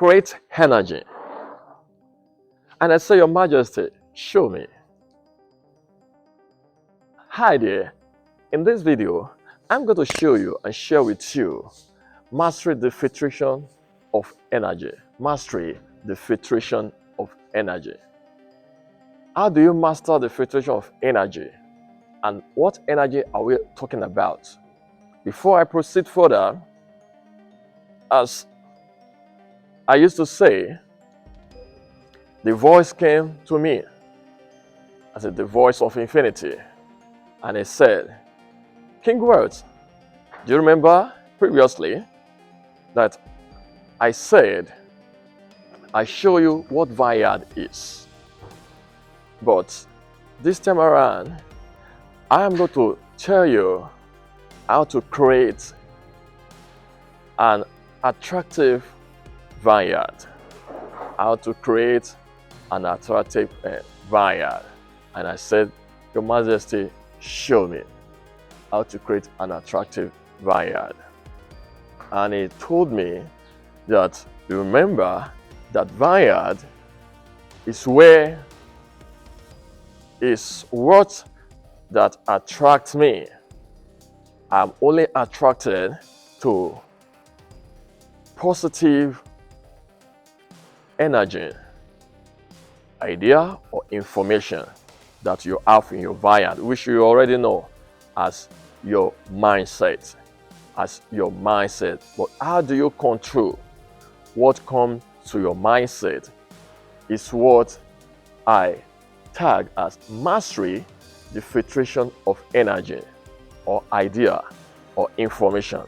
create energy. And I say, Your Majesty, show me. Hi there. In this video, I'm going to show you and share with you mastery the filtration of energy. Mastery the filtration of energy. How do you master the filtration of energy? And what energy are we talking about? Before I proceed further, as I used to say, the voice came to me as the voice of infinity, and it said, King Words, do you remember previously that I said I show you what Vineyard is? But this time around, I am going to tell you how to create an attractive vineyard. How to create an attractive vineyard. And I said, Your Majesty, show me how to create an attractive vineyard. And he told me that, remember that vineyard is what that attracts me. I'm only attracted to positive energy, idea, or information that you have in your vineyard, which you already know as your mindset. But how do you control what comes to your mindset? Is what I tag as mastery the filtration of energy or idea or information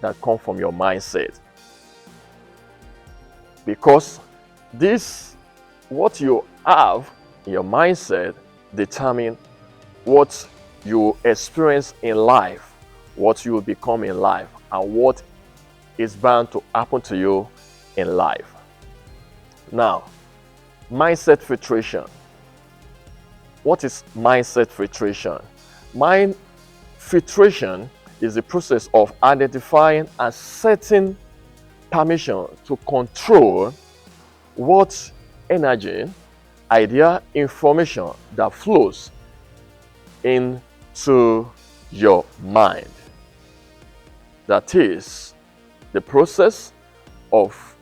that come from your mindset. Because what you have in your mindset determine what you experience in life, what you will become in life, and what is bound to happen to you in life. Now, mindset filtration. What is mindset filtration? Mind filtration is the process of identifying and setting permission to control what energy, idea, information that flows into your mind. That is the process of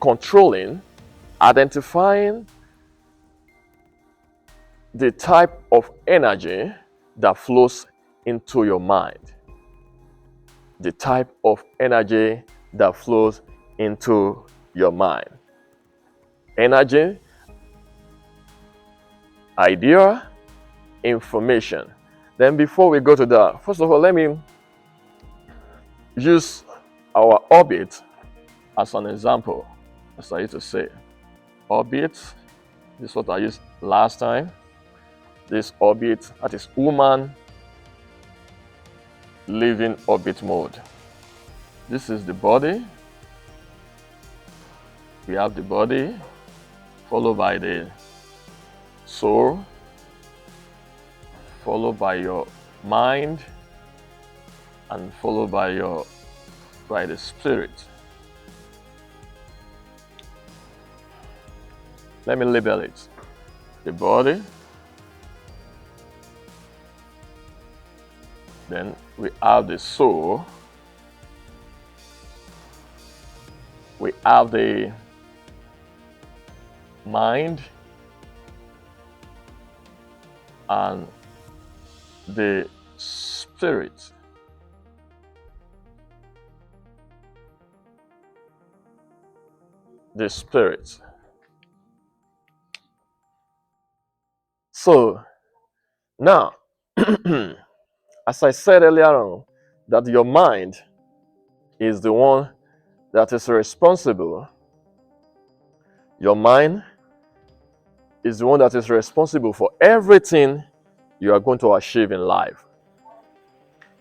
controlling, identifying the type of energy that flows into your mind. The type of energy that flows into your mind. Energy, idea, information. Then before we go to that, first of all, let me use our orbit as an example. As I used to say, orbit, this is what I used last time. This orbit, that is woman living orbit mode. This is the body. We have the body, followed by the soul, followed by your mind, and followed by the spirit. Let me label it. The body. Then we have the soul. We have the mind and the spirit. The spirit. So now, as I said earlier on, that your mind is the one that is responsible. Your mind is the one that is responsible for everything you are going to achieve in life.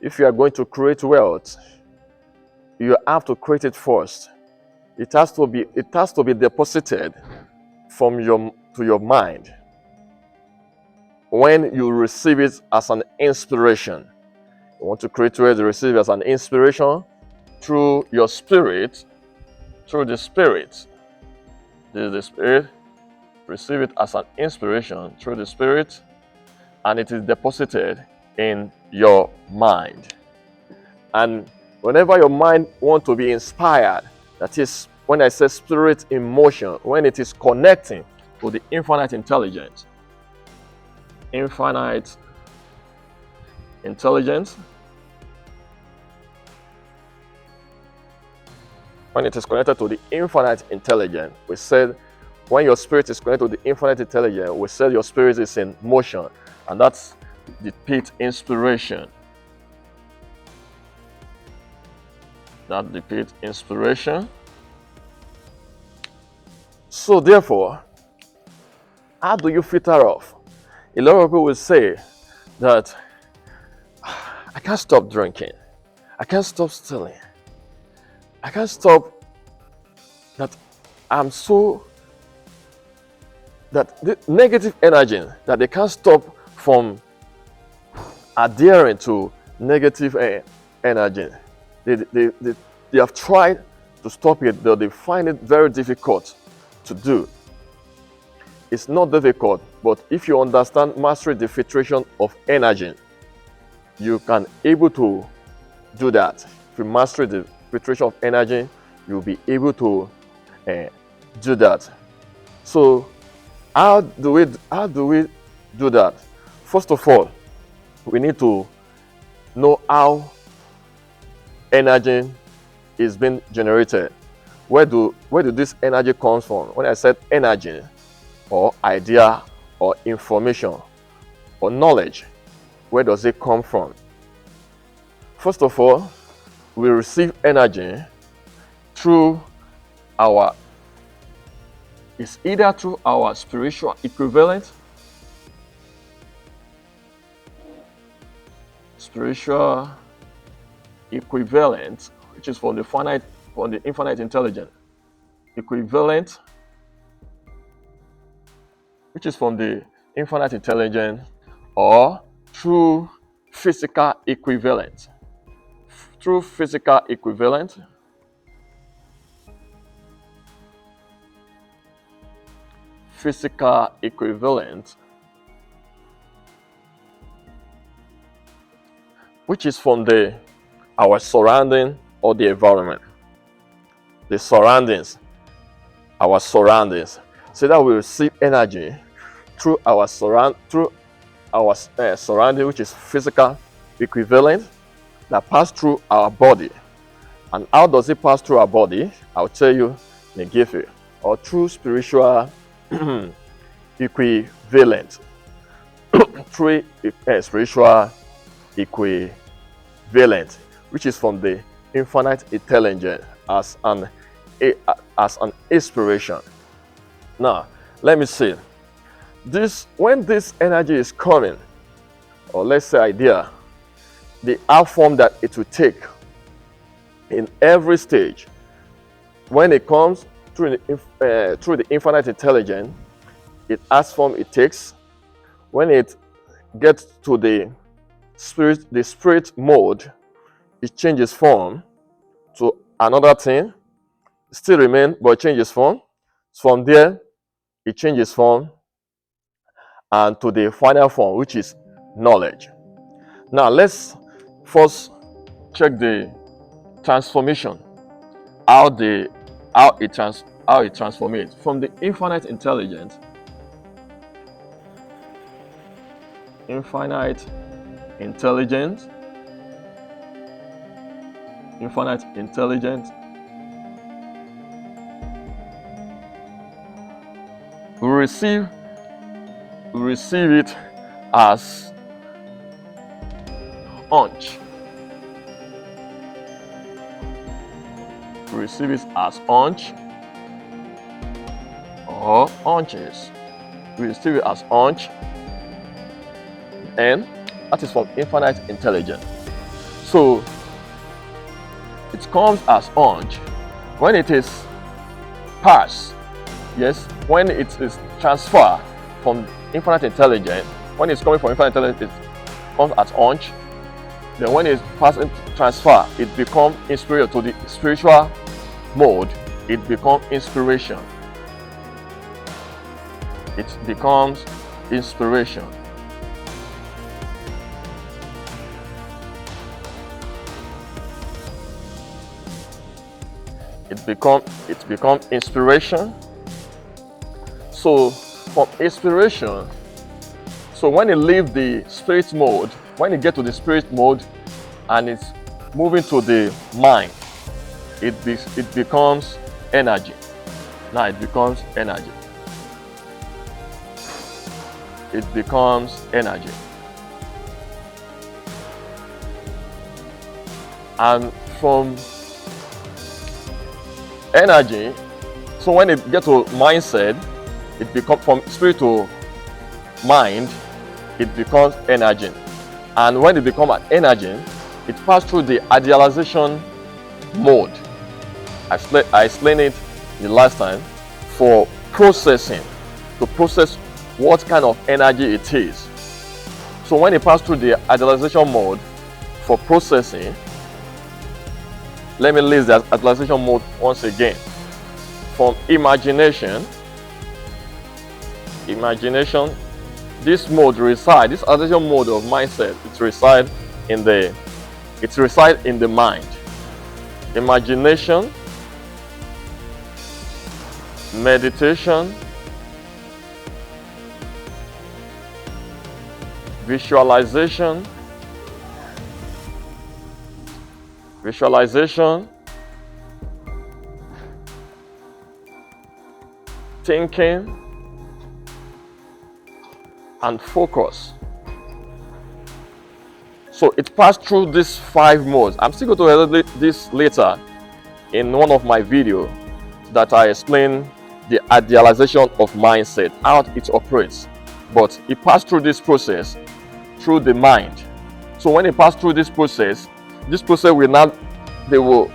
If you are going to create wealth, you have to create it first. It has to be deposited to your mind. When you receive it as an inspiration, you want to create wealth, you receive it as an inspiration through your spirit. through the Spirit. This is the Spirit. Receive it as an inspiration through the Spirit, and it is deposited in your mind. And whenever your mind wants to be inspired, that is, when I say spirit in motion, when it is connecting to the infinite intelligence, when it is connected to the infinite intelligence, we said when your spirit is connected to the infinite intelligence, we said your spirit is in motion, and that's the pit inspiration. That depicts inspiration. So therefore, how do you filter off? A lot of people will say that I can't stop drinking, I can't stop stealing, I can't stop, that I'm so, that the negative energy, that they can't stop from adhering to negative energy. They have tried to stop it, but they find it very difficult to do. It's not difficult, but if you understand mastery the filtration of energy, you can able to do that. If you master the filtration of energy, you'll be able to do that. So how do we do that? First of all, we need to know how energy is being generated. Where do this energy comes from? When I said energy, or idea, or information, or knowledge, where does it come from? First of all, we receive energy through it's either through our spiritual equivalent, which is from the infinite intelligence. Equivalent, which is from the infinite intelligence, or through physical equivalent. Through physical equivalent, which is from our surrounding or the environment. The surroundings, our surroundings. So that we receive energy through our surrounding, which is physical equivalent, that pass through our body. And how does it pass through our body? I'll tell you in a gift. Or through spiritual equivalent. Through spiritual equivalent, which is from the infinite intelligence as an inspiration. Now, let me see. When this energy is coming, or let's say idea, the art form that it will take in every stage. When it comes through the infinite intelligence, it art form it takes. When it gets to the spirit mode, it changes form to another thing. It still remains, but it changes form. From there, it changes form and to the final form, which is knowledge. Now let's first check the transformation, how it transforms from the infinite intelligence. Infinite intelligence. We receive it as hunch. We receive it as hunch or hunches. We receive it as hunch, and that is from infinite intelligence. So it comes as hunch when it is passed. Yes, when it is transferred from infinite intelligence, when it's coming from infinite intelligence, it comes as hunch. Then when it's passing transfer, it becomes inspired to the spiritual mode. it becomes inspiration. It becomes inspiration. It becomes inspiration. So from inspiration, so when it leaves the spirit mode, when it gets to the spirit mode and it's moving to the mind, it becomes energy. Now it becomes energy. It becomes energy. And from energy, so when it gets to mindset, it becomes from spirit to mind, it becomes energy. And when it becomes an energy, it passes through the idealization mode. I explained it the last time, for processing, to process what kind of energy it is. So when it passes through the idealization mode for processing, let me list the idealization mode once again. From imagination, this mode resides, this idealization mode of mindset, it resides in the mind. Imagination, meditation, visualization, thinking, and focus. So it passed through these 5 modes. I'm still going to elaborate this later in one of my videos that I explain the idealization of mindset, how it operates. But it passed through this process through the mind. So when it passed through this process will now, they will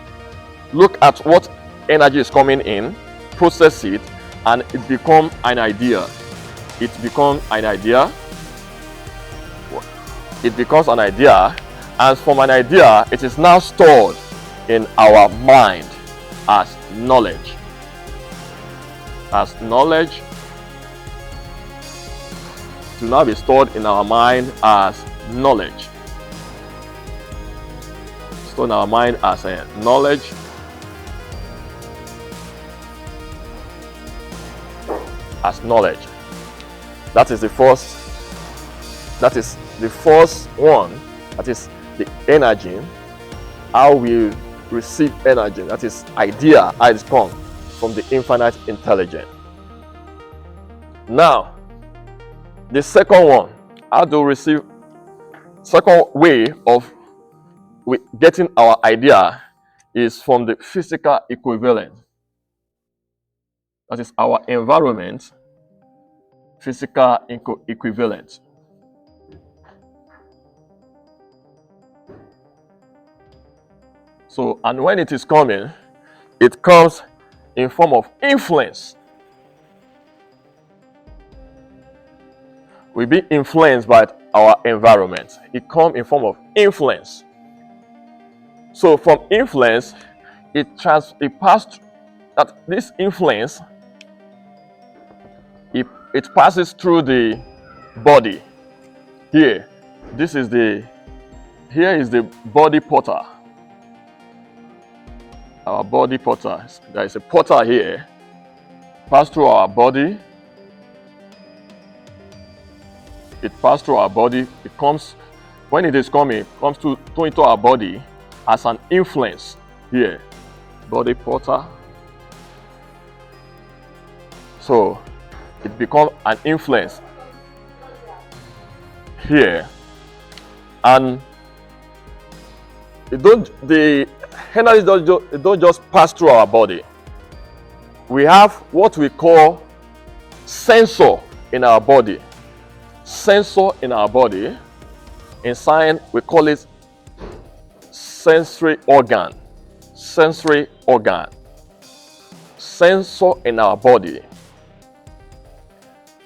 look at what energy is coming in, process it, and it becomes an idea. It becomes an idea, and from an idea, it is now stored in our mind as knowledge. To now be stored in our mind as knowledge. Stored in our mind as a knowledge. That is the first one. That is the energy. How we receive energy. That is idea, how it comes from the infinite intelligence. Now, the second one, how to receive, second way of getting our idea is from the physical equivalent. That is our environment, physical equivalent. So, and when it is coming, it comes in form of influence. We be influenced by our environment. It comes in form of influence. So from influence, it passed that this influence, it passes through the body. Here is the body portal. Our body portal. There is a portal here. Pass through our body. It passes through our body. It comes, when it is coming, it comes into our body as an influence here. Body portal. So it becomes an influence here, and the energy don't just pass through our body. We have what we call sensor in our body. Sensor in our body. In science, we call it sensory organ. Sensory organ. Sensor in our body.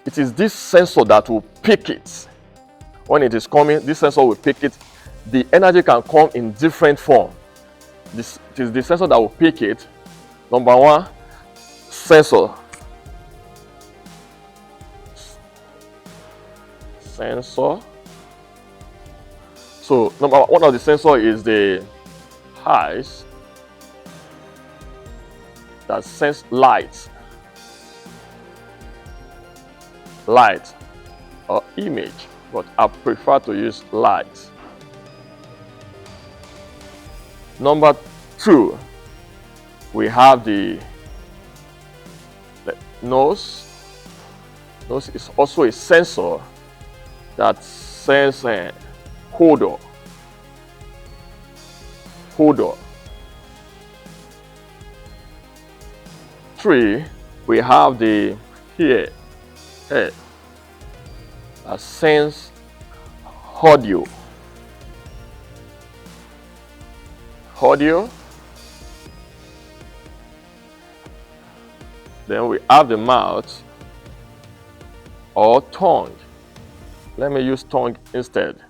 It is this sensor that will pick it. When it is coming, this sensor will pick it. The energy can come in different form. It is the sensor that will pick it. Number one, sensor. Sensor. So one of the sensor is the eyes that sense light or image, but I prefer to use light. Number 2, we have the nose. Nose is also a sensor that senses odor. Odor. 3, we have the head that sense audio. Then we have the mouth or tongue. Let me use tongue instead.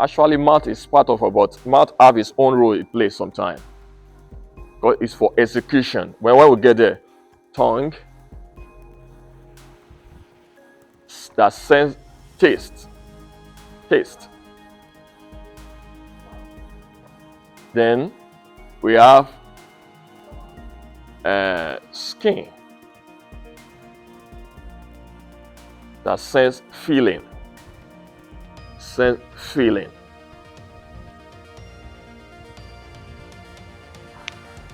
Actually, mouth is part of it, but mouth have its own role it plays sometimes. Because it's for execution. When we get there, tongue that sense taste. Then we have skin that sense feeling.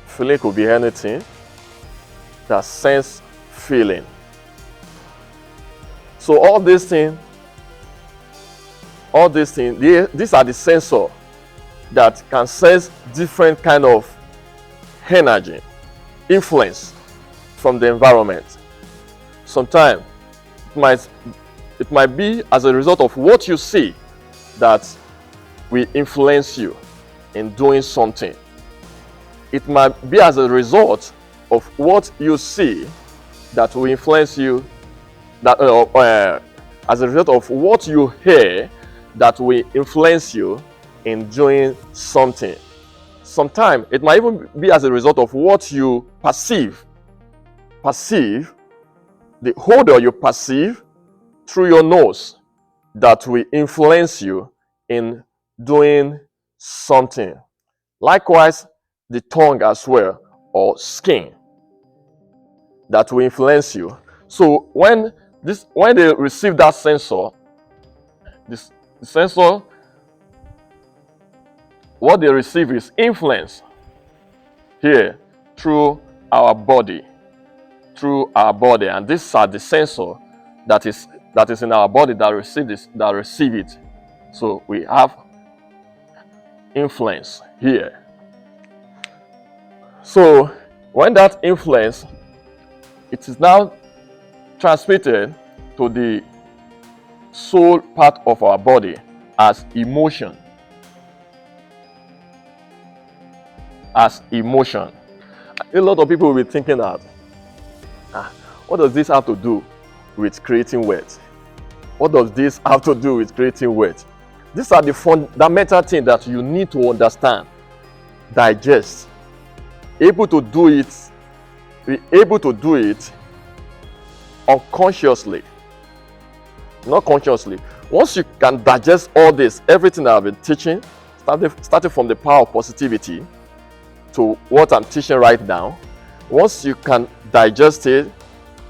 Feeling could be anything that sense feeling. So all these things, these are the sensors that can sense different kind of energy, influence from the environment. Sometimes it might be as a result of what you see that will influence you in doing something. It might be as a result of what you see that will influence you, as a result of what you hear that will influence you in doing something. Sometimes it might even be as a result of what you perceive, the odor you perceive through your nose that will influence you in doing something. Likewise, the tongue as well, or skin, that will influence you. So when they receive that sensor, the sensor, what they receive is influence here through our body, and these are the sensor that is in our body that receive it. So we have influence here. So when that influence, it is now transmitted to the soul part of our body as emotion. A lot of people will be thinking that, what does this have to do with creating words? What does this have to do with creating words? These are the fundamental things that you need to understand, digest, be able to do it unconsciously, not consciously. Once you can digest all this, everything that I've been teaching, starting from the power of positivity to what I'm teaching right now, once you can digest it,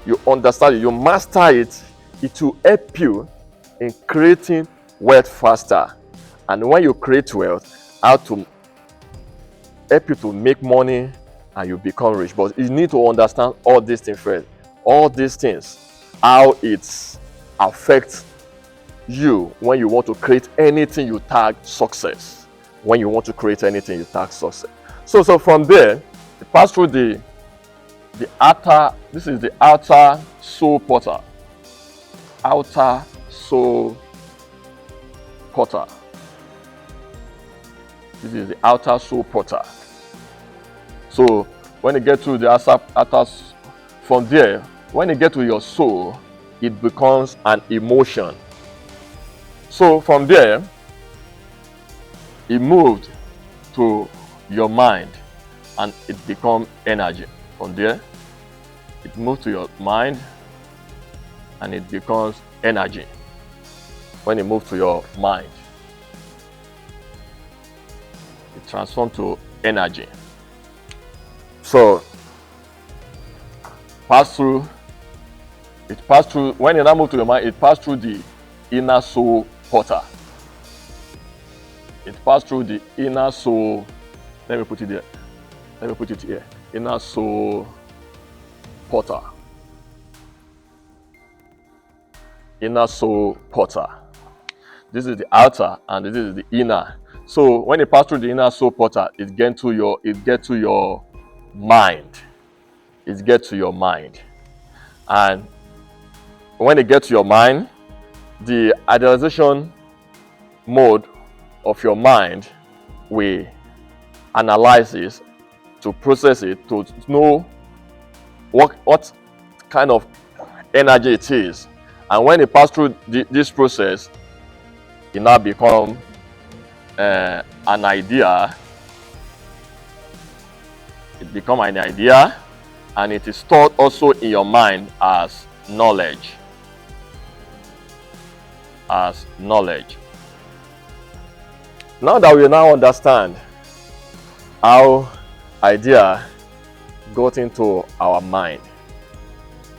you understand it, you master it, it will help you in creating wealth faster. And when you create wealth, how to help you to make money and you become rich. But you need to understand all these things first. All these things, how it affects you when you want to create anything you tag success. When you want to create anything you tag success. So from there, you pass through the outer, this is the outer soul portal. Outer soul portal. This is the outer soul portal. So when you get to the outer, from there, when you get to your soul, it becomes an emotion. So from there, it moved to your mind and it becomes energy. From there, it moves to your mind and it becomes energy. When it moves to your mind, it transforms to energy. So, when it now moves to your mind, it passes through the inner soul portal. It passes through the inner soul. Let me put it there. Let me put it here. Inner soul portal. Inner soul portal. This is the outer and this is the inner. So when it passes through the inner soul portal, it gets to your mind. It gets to your mind. And when it gets to your mind, the idealization mode of your mind will analyze it, to process it, to know what kind of energy it is. And when it passes through this process, it now becomes an idea. It becomes an idea, and it is stored also in your mind as knowledge. As knowledge. Now that we now understand how idea got into our mind,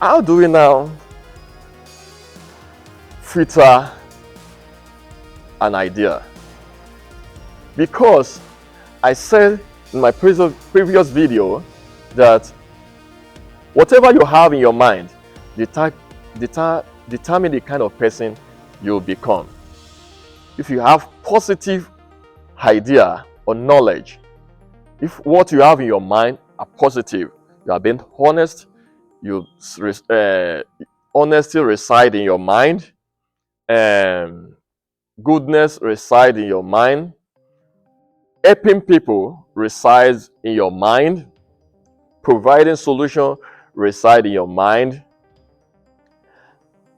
how do we now filter an idea? Because I said in my previous video that whatever you have in your mind determine the kind of person you'll become. If you have positive idea or knowledge, if what you have in your mind are positive, you are being honest, honesty reside in your mind, goodness reside in your mind, helping people resides in your mind, providing solution reside in your mind,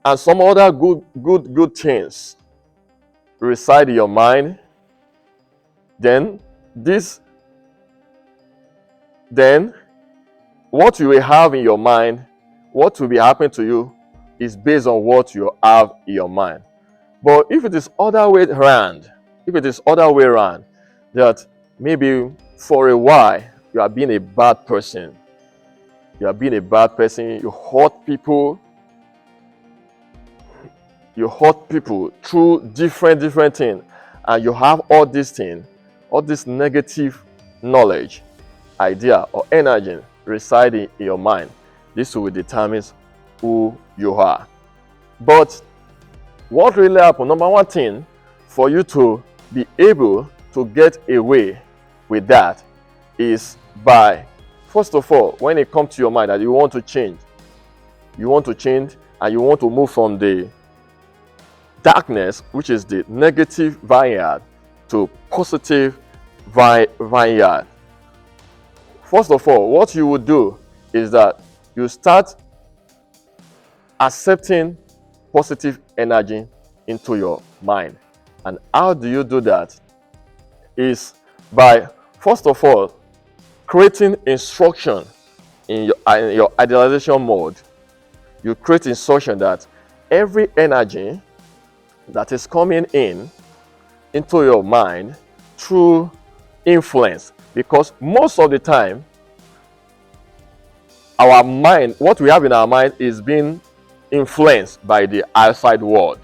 and some other good things reside in your mind, then what you will have in your mind, what will be happening to you, is based on what you have in your mind. But if it is other way around, that maybe for a while you are being a bad person, you hurt people through different things, and you have all these things, all this negative knowledge, idea, or energy residing in your mind, this will determine who you are. But what really happens, number one thing, for you to be able to get away with that is by, first of all, when it comes to your mind that you want to change and you want to move from the darkness, which is the negative vineyard, to positive vineyard. First of all, what you would do is that you start accepting positive energy into your mind. And how do you do that? Is by, first of all, creating instruction in your idealization mode. You create instruction that every energy that is coming into your mind through influence, because most of the time our mind, what we have in our mind, is being influenced by the outside world.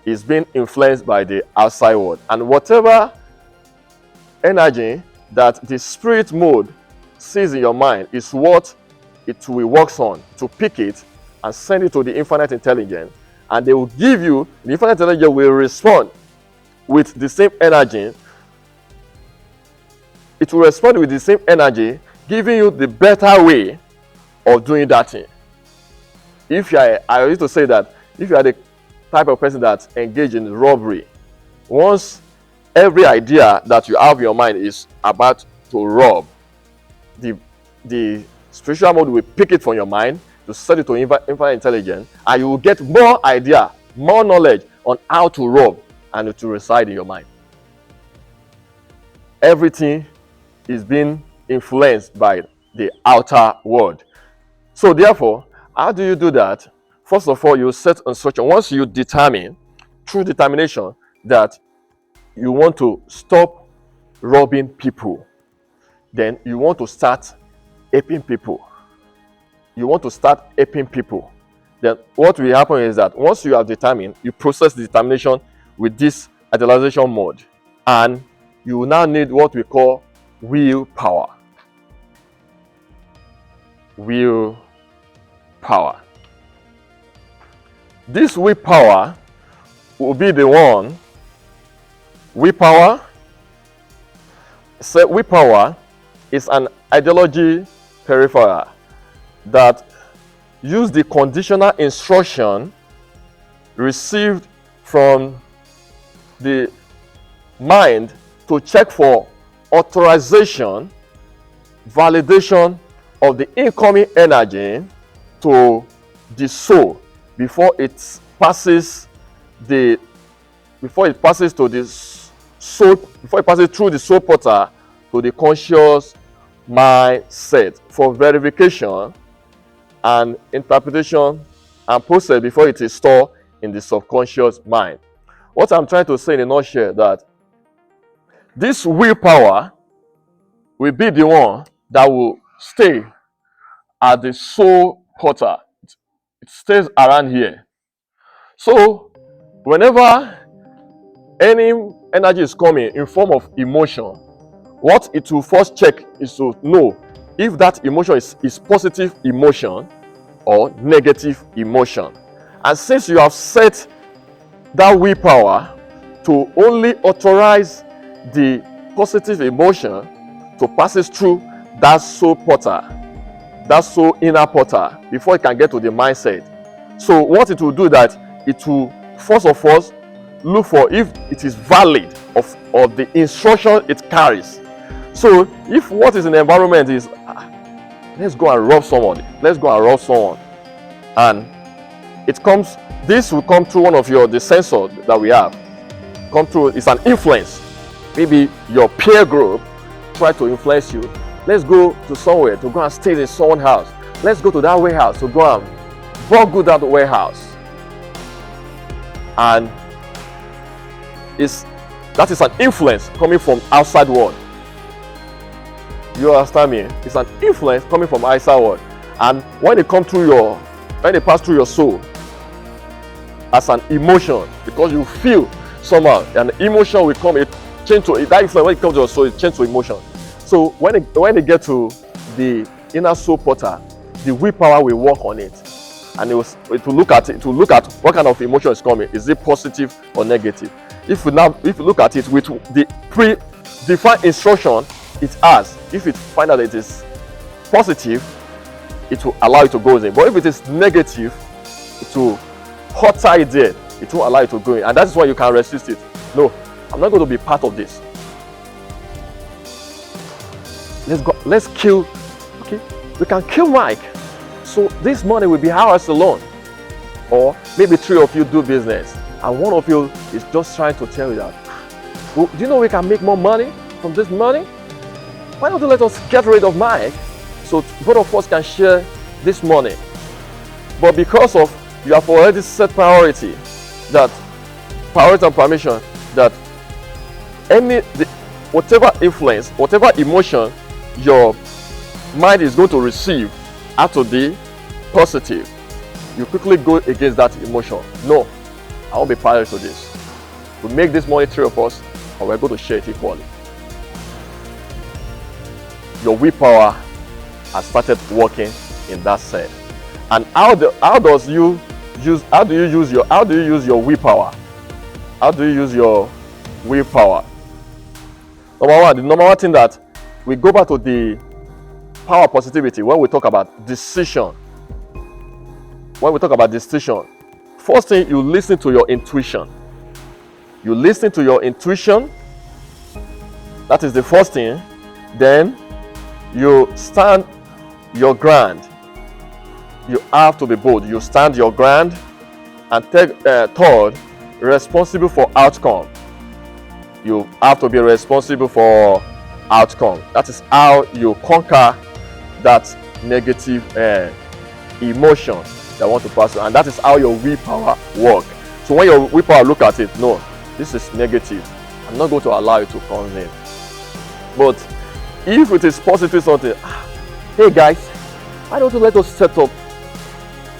Is being influenced by the outside world, and whatever energy that the spirit mode sees in your mind is what it will work on to pick it and send it to the infinite intelligence, and they will give you, the infinite intelligence will respond with the same energy. It will respond with the same energy, giving you the better way of doing that thing. I used to say that if you are the type of person that engage in robbery, once every idea that you have in your mind is about to rob, the spiritual mode will pick it from your mind to set it to infinite intelligence, and you will get more idea, more knowledge on how to rob, and it will reside in your mind. Everything is being influenced by the outer world. So therefore, how do you do that? First of all, you set instruction. Once you determine, through determination, that you want to stop robbing people, then you want to start helping people. You want to start helping people. Then what will happen is that once you have determined, you process the determination with this idealization mode, and you will now need what we call willpower. Willpower. This willpower will be the one. Willpower is an ideology peripheral that use the conditional instruction received from the mind to check for authorization, validation of the incoming energy to the soul before it passes through the soul portal to the conscious mindset for verification and interpretation and process before it is stored in the subconscious mind. What I'm trying to say in a nutshell, that this willpower will be the one that will stay at the soul portal. It stays around here. So whenever any energy is coming in form of emotion, what it will first check is to know if that emotion is positive emotion or negative emotion. And since you have set that willpower to only authorize the positive emotion to pass through that soul portal, that soul inner portal, before it can get to the mindset. So what it will do, that it will first of all look for if it is valid of the instruction it carries. So if what is in the environment is let's go and rob somebody, let's go and rob someone, and this will come through one of the sensors that we have. Come through, it's an influence. Maybe your peer group try to influence you. Let's go to somewhere to go and stay in someone's house. Let's go to that warehouse to go and burgle that warehouse. And that is an influence coming from outside world. You understand me? It's an influence coming from outside world. And when it pass through your soul as an emotion, because you feel somehow, an emotion will come, it change to that influence. When it comes to your soul, it changes to emotion. So when it get to the inner soul portal, the willpower will work on it, and it will look at what kind of emotion is coming. Is it positive or negative? If you look at it with the pre-defined instruction it has, if it find out it is positive, it will allow it to go in. But if it is negative, it will hotter it there. It won't allow it to go in, and that is why you can resist it. No, I'm not going to be part of this. Let's go. Let's kill. Okay, we can kill Mike. So this money will be ours alone. Or maybe 3 of you do business, and one of you is just trying to tell you that, well, do you know we can make more money from this money? Why don't you let us get rid of Mike, so both of us can share this money? But because of you have already set priority and permission, that whatever influence, whatever emotion your mind is going to receive out of the positive, you quickly go against that emotion. No, I won't be party to this. We make this money 3 of us, and we're going to share it equally. Your willpower has started working in that sense. And how do you use your willpower? How do you use your willpower? The number one thing that we go back to the power of positivity when we talk about decision. When we talk about decision, first thing, you listen to your intuition. You listen to your intuition. That is the first thing. Then you stand your ground. You have to be bold. You stand your ground. And third, responsible for outcome. You have to be responsible for outcome. That is how you conquer that negative emotion that want to pass through. And that is how your willpower works. So when your willpower look at it, no, this is negative, I'm not going to allow it to come in. But if it is positive something, hey guys, why don't you let us set up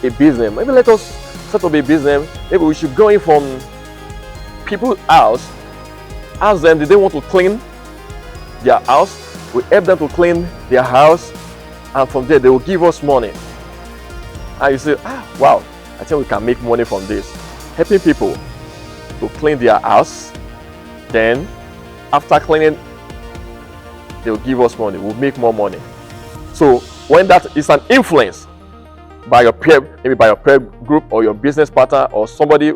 a business? Maybe let us set up a business. Maybe we should go in from people's house, ask them, did they want to clean their house? We help them to clean their house, and from there they will give us money. And you say, wow, I think we can make money from this. Helping people to clean their house, then after cleaning, they will give us money. We'll make more money. So when that is an influence by your peer, maybe by your peer group or your business partner or somebody,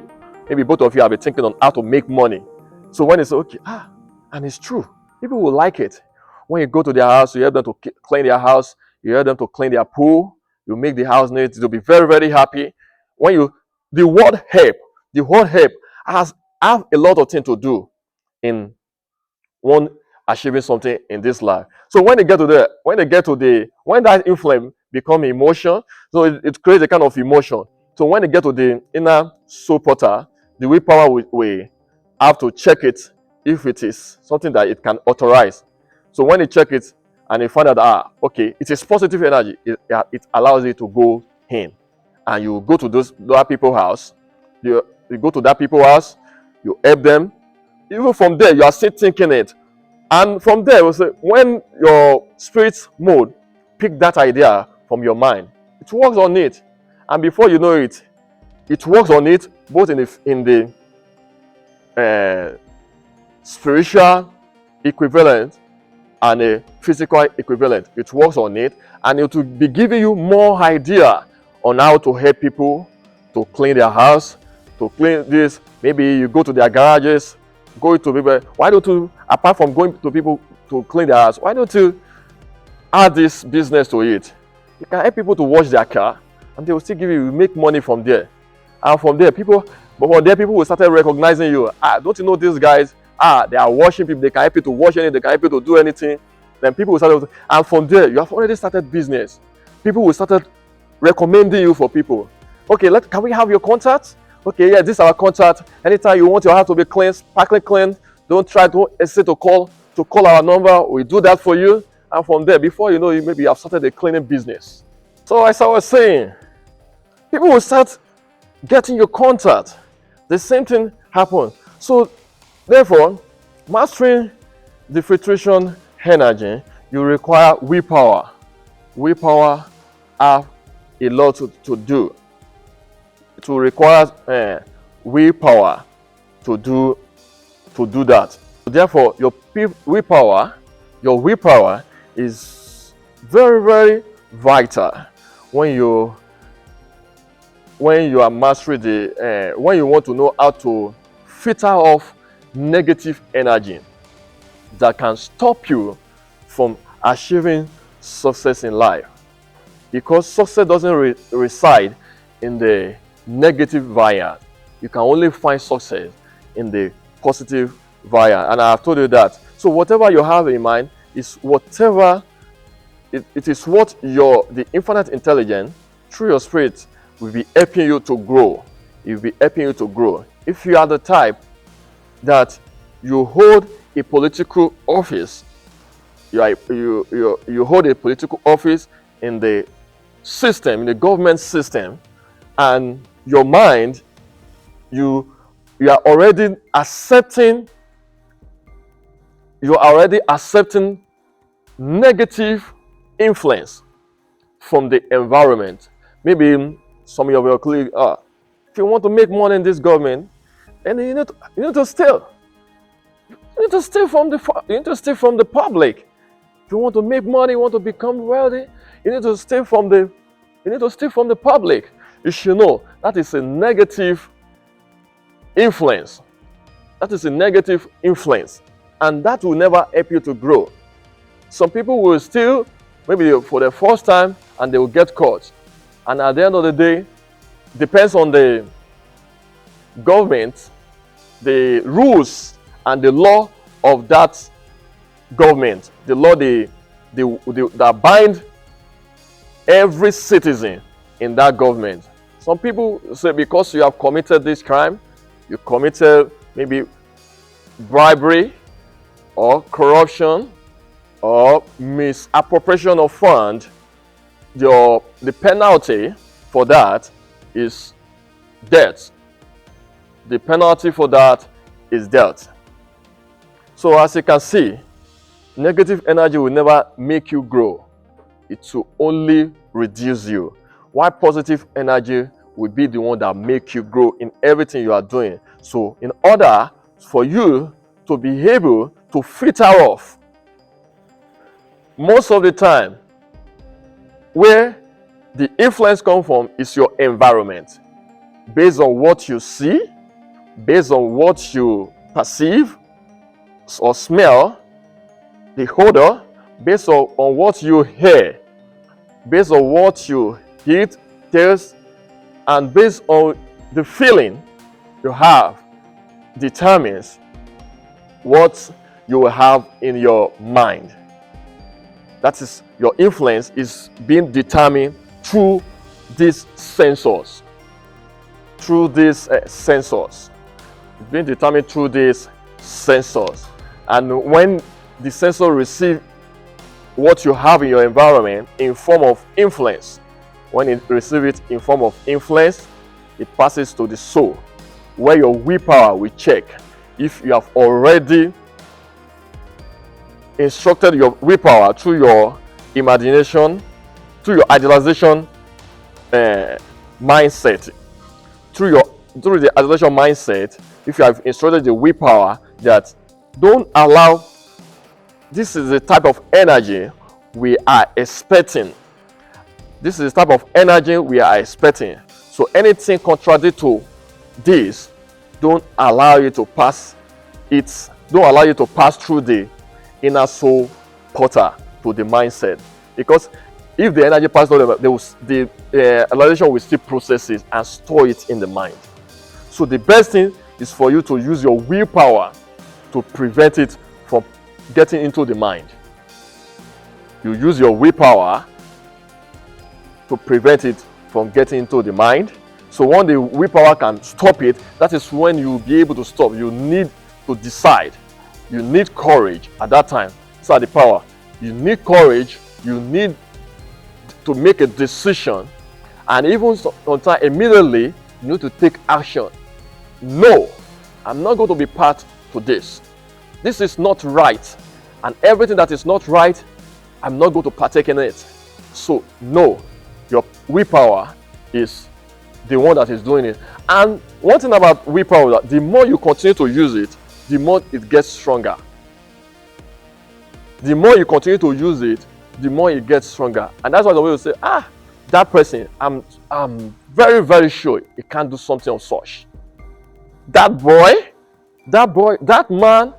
maybe both of you have been thinking on how to make money. So when it's okay, and it's true, people will like it. When you go to their house, you help them to clean their house, you help them to clean their pool, you make the house neat, they'll be very, very happy. The word help have a lot of things to do in one achieving something in this life. So when that influence become emotion, so it creates a kind of emotion. So when they get to the inner soul portal, the willpower will have to check it if it is something that it can authorize. So when they check it and they find out, okay, it is positive energy, it allows it to go in. And you go to that people's house, you go to that people's house, you help them. Even from there, you are still thinking it. And from there, when your spirit mode pick that idea from your mind, it works on it. And before you know it, it works on it both in the spiritual equivalent and a physical equivalent. It works on it, and it will be giving you more idea on how to help people to clean their house, to clean this. Maybe you go to their garages, go to people. Why don't you, apart from going to people to clean their house, why don't you add this business to it? You can help people to wash their car, and they will still you make money from there. And from there, people will start recognizing you. Don't you know these guys? They are washing people. They can help you to wash anything. They can help you to do anything. Then people will start, and from there, you have already started business. People will start recommending you for people. Okay, can we have your contact? Okay, yeah, this is our contact. Anytime you want your house to be clean, sparkling clean, don't hesitate to call our number. We do that for you. And from there, before you know, maybe you have started a cleaning business. So as I was saying, people will start getting your contact. The same thing happens. So therefore, mastering the filtration energy, you require willpower. Willpower have a lot to do. It will require willpower to do that. Therefore, your willpower is very, very vital when you are mastering when you want to know how to filter off negative energy that can stop you from achieving success in life. Because success doesn't reside in the negative variant. You can only find success in the positive variant. And I have told you that. So whatever you have in mind is whatever it is what the infinite intelligence through your spirit will be helping you to grow. It will be helping you to grow. If you are the type that you hold a political office, you hold a political office in the system, in the government system, and your mind, you are already accepting negative influence from the environment. Maybe some of your colleagues, if you want to make money in this government, then you need to steal. You need to steal from the public. If you want to make money, you want to become wealthy, you need to steal from the public. You should know that is a negative influence. That is a negative influence, and that will never help you to grow. Some people will steal maybe for the first time and they will get caught. And at the end of the day, depends on the government, the rules and the law of that government, the law that bind every citizen in that government. Some people say because you have committed this crime, you committed maybe bribery or corruption or misappropriation of fund, the penalty for that is death. The penalty for that is death. So as you can see, negative energy will never make you grow. It will only reduce you. While positive energy will be the one that make you grow in everything you are doing. So in order for you to be able to filter off, most of the time, where the influence comes from is your environment. Based on what you see, based on what you perceive or smell, the odor, based on what you hear, based on what you eat, taste, and based on the feeling you have, determines what you will have in your mind. That is, your influence is being determined through these sensors. Through these sensors. It's being determined through these sensors. And when the sensor receives what you have in your environment in form of influence, when it receives it in form of influence, it passes to the soul, where your willpower will check if you have already instructed your willpower through your imagination, through your idealization mindset, through the idealization mindset. If you have instructed the willpower that don't allow, this is the type of energy we are expecting. This is the type of energy we are expecting. So anything contrary to this, don't allow you to pass it. Don't allow you to pass through the inner soul portal to the mindset, because if the energy passes through the realization will still process it and store it in the mind. So the best thing is for you to use your willpower to prevent it from getting into the mind. You use your willpower to prevent it from getting into the mind. So when the willpower can stop it, that is when you'll be able to stop. You need to decide. You need courage at that time. These are the power. You need courage. You need to make a decision. And even sometimes immediately, you need to take action. No, I'm not going to be part to this. This is not right. And everything that is not right, I'm not going to partake in it. So, no, your willpower is the one that is doing it. And one thing about willpower, the more you continue to use it, the more it gets stronger. The more you continue to use it, the more it gets stronger. And that's why the way you say, that person, I'm very, very sure he can't do something of such. That boy, that man,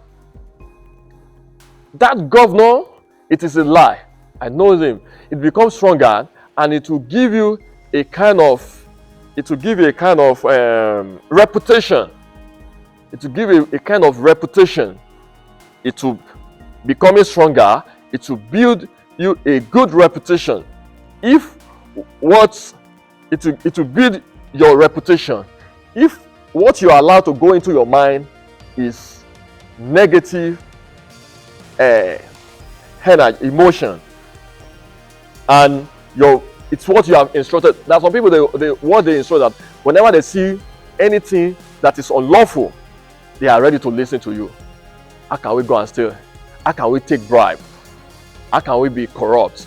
that governor, it is a lie. I know him. It becomes stronger, and it will give you a kind of reputation. It will give you a kind of reputation. It will become stronger. It will build you a good reputation. It will build your reputation. If what you are allowed to go into your mind is negative energy, emotion, and it's what you have instructed. Now some people, what they instruct, that whenever they see anything that is unlawful, they are ready to listen to you. How can we go and steal? How can we take bribe? How can we be corrupt?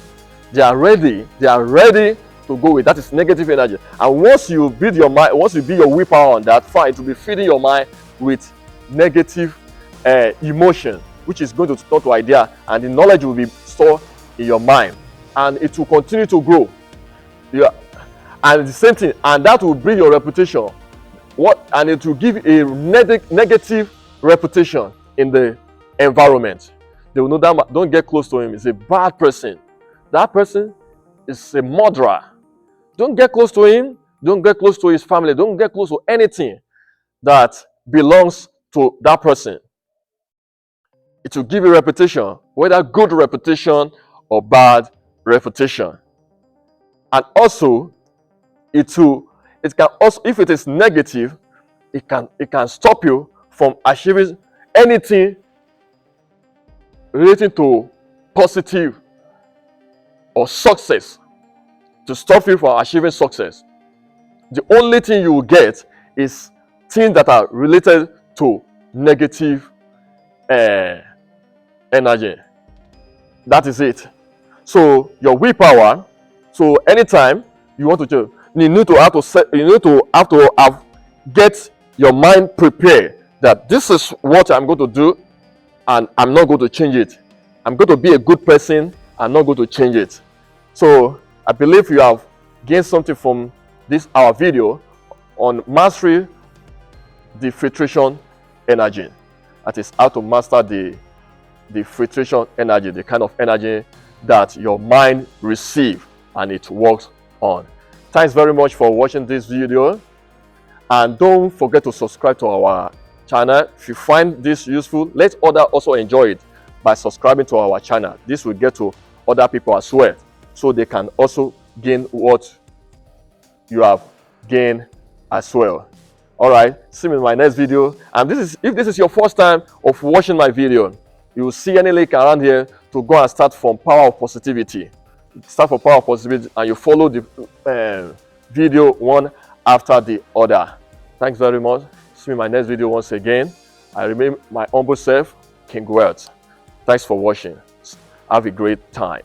They are ready to go with that. Is negative energy. And once you build your mind, once you build your willpower on that, fine, it will be feeding your mind with negative emotion, which is going to turn to idea, and the knowledge will be stored in your mind, and it will continue to grow. And the same thing, and that will bring your reputation. And it will give a negative reputation in the environment. They will know that don't get close to him. He's a bad person. That person is a murderer. Don't get close to him. Don't get close to his family. Don't get close to anything that belongs to that person. It will give you a reputation, whether good reputation or bad reputation. And also it can also, if it is negative, it can stop you from achieving anything relating to positive or success, to stop you from achieving success. The only thing you will get is things that are related to negative energy. That is it. So your willpower. So anytime you want to change, you need to have get your mind prepared that this is what I'm going to do, and I'm not going to change it. I'm going to be a good person. I'm not going to change it. So I believe you have gained something from our video on mastering the filtration energy. That is how to master the filtration energy, the kind of energy that your mind receives and it works on. Thanks very much for watching this video, and don't forget to subscribe to our channel. If you find this useful, let others also enjoy it by subscribing to our channel. This will get to other people as well, so they can also gain what you have gained as well. All right, see me in my next video. And if this is your first time of watching my video, you will see any link around here to go and start from Power of Positivity. Start from Power of Positivity, and you follow the video one after the other. Thanks very much. See me in my next video once again. I remain my humble self, King Wealth. Thanks for watching. Have a great time.